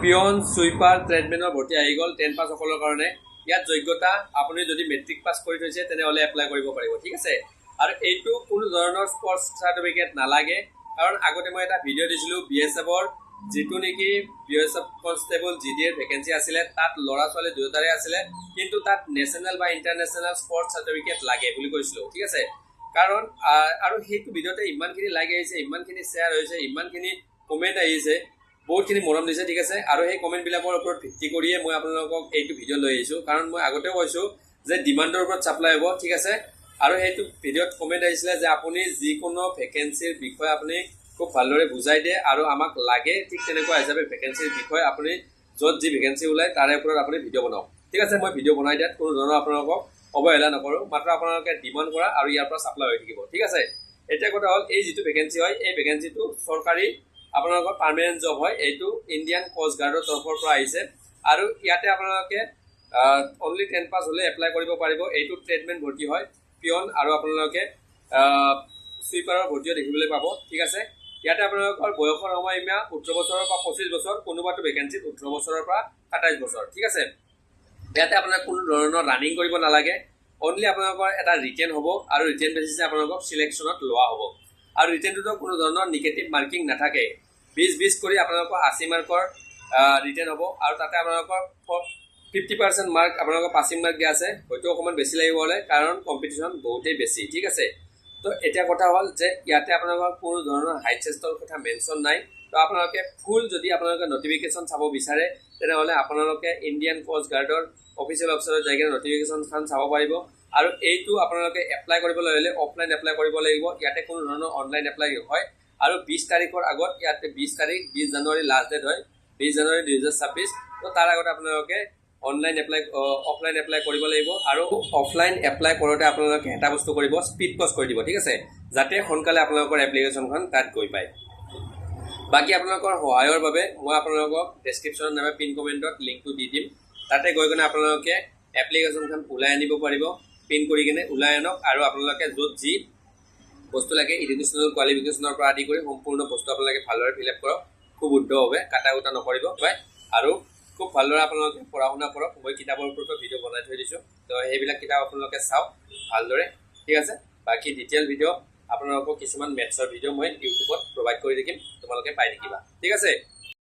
Peon সুইপাৰ ট্ৰেডমেনৰ ভৰ্তি আহি গ'ল 10 পাছ সকলৰ কাৰণে। ইয়াত যোগ্যতা আপুনি যদি মেট্ৰিক পাছ কৰি থৈছে তেনেহ'লে এপ্লাই কৰিব পাৰিব, ঠিক আছে। আৰু এইটো কোনো ধৰণৰ স্পৰ্টছ চাৰ্টিফিকেট নালাগে, কাৰণ আগতে মই এটা ভিডিঅ' দিছিলোঁ BSFৰ যিটো নেকি BSF কনষ্টেবল GDৰ ভেকেঞ্চি আছিলে, তাত ল'ৰা ছোৱালী দুয়োটাৰে আছিলে, কিন্তু তাত নেশ্যনেল বা ইণ্টাৰনেশ্যনেল স্পৰ্টছ চাৰ্টিফিকেট লাগে বুলি কৈছিলোঁ, ঠিক আছে। কাৰণ আৰু সেইটো ভিডিঅ'তে ইমানখিনি লাইক আহিছে, ইমানখিনি শ্বেয়াৰ হৈছে, ইমানখিনি কমেণ্ট আহিছে, বহুতখিনি মৰম দিছে, ঠিক আছে। আৰু সেই কমেণ্টবিলাকৰ ওপৰত ভিত্তি কৰিয়ে মই আপোনালোকক এইটো ভিডিঅ' লৈ আহিছোঁ, কাৰণ মই আগতেও কৈছোঁ যে ডিমাণ্ডৰ ওপৰত ছাপ্লাই হ'ব, ঠিক আছে। আৰু সেইটো ভিডিঅ'ত কমেণ্ট আহিছিলে যে আপুনি যিকোনো ভেকেঞ্চিৰ বিষয়ে আপুনি খুব ভালদৰে বুজাই দিয়ে আৰু আমাক লাগে, ঠিক তেনেকুৱা হিচাপে ভেকেঞ্চিৰ বিষয়ে আপুনি য'ত যি ভেকেঞ্চি ওলায় তাৰে ওপৰত আপুনি ভিডিঅ' বনাওক, ঠিক আছে। মই ভিডিঅ' বনাই দিয়াত কোনো ধৰণৰ আপোনালোকক অৱহেলা নকৰোঁ, মাত্ৰ আপোনালোকে ডিমাণ্ড কৰা আৰু ইয়াৰ পৰা ছাপ্লাই হৈ থাকিব, ঠিক আছে। এতিয়া কথা হ'ল এই যিটো ভেকেঞ্চি হয়, এই ভেকেঞ্চিটো চৰকাৰী আপোনালোকৰ পাৰ্মানেণ্ট জব হয়। এইটো ইণ্ডিয়ান কোষ্ট গাৰ্ডৰ তৰফৰ পৰা আহিছে আৰু ইয়াতে আপোনালোকে অনলি 10 পাছ হ'লে এপ্লাই কৰিব পাৰিব। এইটো ট্ৰেডমেন ভৰ্তি হয়, পিয়ন আৰু আপোনালোকে চুইপাৰৰ ভৰ্তিও দেখিবলৈ পাব, ঠিক আছে। ইয়াতে আপোনালোকৰ বয়সৰ সময়সীমা 18 বছৰৰ পৰা 25 বছৰ, কোনোবাটো ভেকেঞ্চিত 18 বছৰৰ পৰা 27 বছৰ, ঠিক আছে। ইয়াতে আপোনাৰ কোনো ধৰণৰ ৰানিং কৰিব নালাগে, অনলি আপোনালোকৰ এটা ৰিটেন হ'ব আৰু ৰিটেন বেচিছে আপোনালোকক চিলেকশ্যনত লোৱা হ'ব। আৰু ৰিটেনটোতো কোনো ধৰণৰ নিগেটিভ মাৰ্কিং নাথাকে, 20-20 কৰি আপোনালোকৰ 80 মাৰ্কৰ ৰিটেন হ'ব। আৰু তাতে আপোনালোকৰ 50% মাৰ্ক আপোনালোকৰ পাছিং মাৰ্ক দিয়া আছে, হয়তো অকণমান বেছি লাগিব হ'লে, কাৰণ কম্পিটিশ্যন বহুতেই বেছি, ঠিক আছে। তো এতিয়া কথা হ'ল যে ইয়াতে আপোনালোকৰ কোনো ধৰণৰ হাইট চেষ্টৰ কথা মেনশ্যন নাই। তো আপোনালোকে ফুল যদি আপোনালোকে নটিফিকেশ্যন চাব বিচাৰে তেনেহ'লে আপোনালোকে ইণ্ডিয়ান কোষ্ট গাৰ্ডৰ অফিচিয়েল ৱেবছাইটত যাই কিনে নটিফিকেশ্যনখন চাব পাৰিব। আৰু এইটো আপোনালোকে এপ্লাই কৰিবলৈ হ'লে অফলাইন এপ্লাই কৰিব লাগিব, ইয়াতে কোনো ধৰণৰ অনলাইন এপ্লাই হয়। আৰু 20 তাৰিখৰ আগত, ইয়াতে 20 জানুৱাৰী লাষ্ট ডেট হয়, 20 জানুৱাৰী 2026। তো তাৰ আগত আপোনালোকে অফলাইন এপ্লাই কৰিব লাগিব। আৰু অফলাইন এপ্লাই কৰোঁতে আপোনালোকে এটা বস্তু কৰিব, স্পীড পষ্ট কৰি দিব, ঠিক আছে, যাতে সোনকালে আপোনালোকৰ এপ্লিকেশ্যনখন তাত গৈ পায়। বাকী আপোনালোকৰ সহায়ৰ বাবে মই আপোনালোকক ডেছক্ৰিপশ্যনত নাইবা পিন কমেণ্টত লিংকটো দি দিম, তাতে গৈ কিনে আপোনালোকে এপ্লিকেশ্যনখন ওলাই আনিব পাৰিব, পিন কৰি কিনে ওলাই আনক। আৰু আপোনালোকে য'ত যি বস্তু লাগে, এডুকেশ্যনেল কোৱালিফিকেশ্যনৰ পৰা আদি কৰি সম্পূৰ্ণ বস্তু আপোনালোকে ভালদৰে ফিল আপ কৰক, খুব শুদ্ধভাৱে, কাটা কুটা নকৰিব, আৰু খুব ভালদৰে আপোনালোকে পঢ়া শুনা কৰক। মই কিতাপৰ ওপৰতো ভিডিঅ' বনাই থৈ দিছোঁ, তো সেইবিলাক কিতাপ আপোনালোকে চাওক ভালদৰে, ঠিক আছে। বাকী ডিটেইল ভিডিঅ' আপোনালোকক কিছুমান মেথছৰ ভিডিঅ' মই ইউটিউবত প্ৰভাইড কৰি থাকিম, তোমালোকে পাই থাকিবা, ঠিক আছে।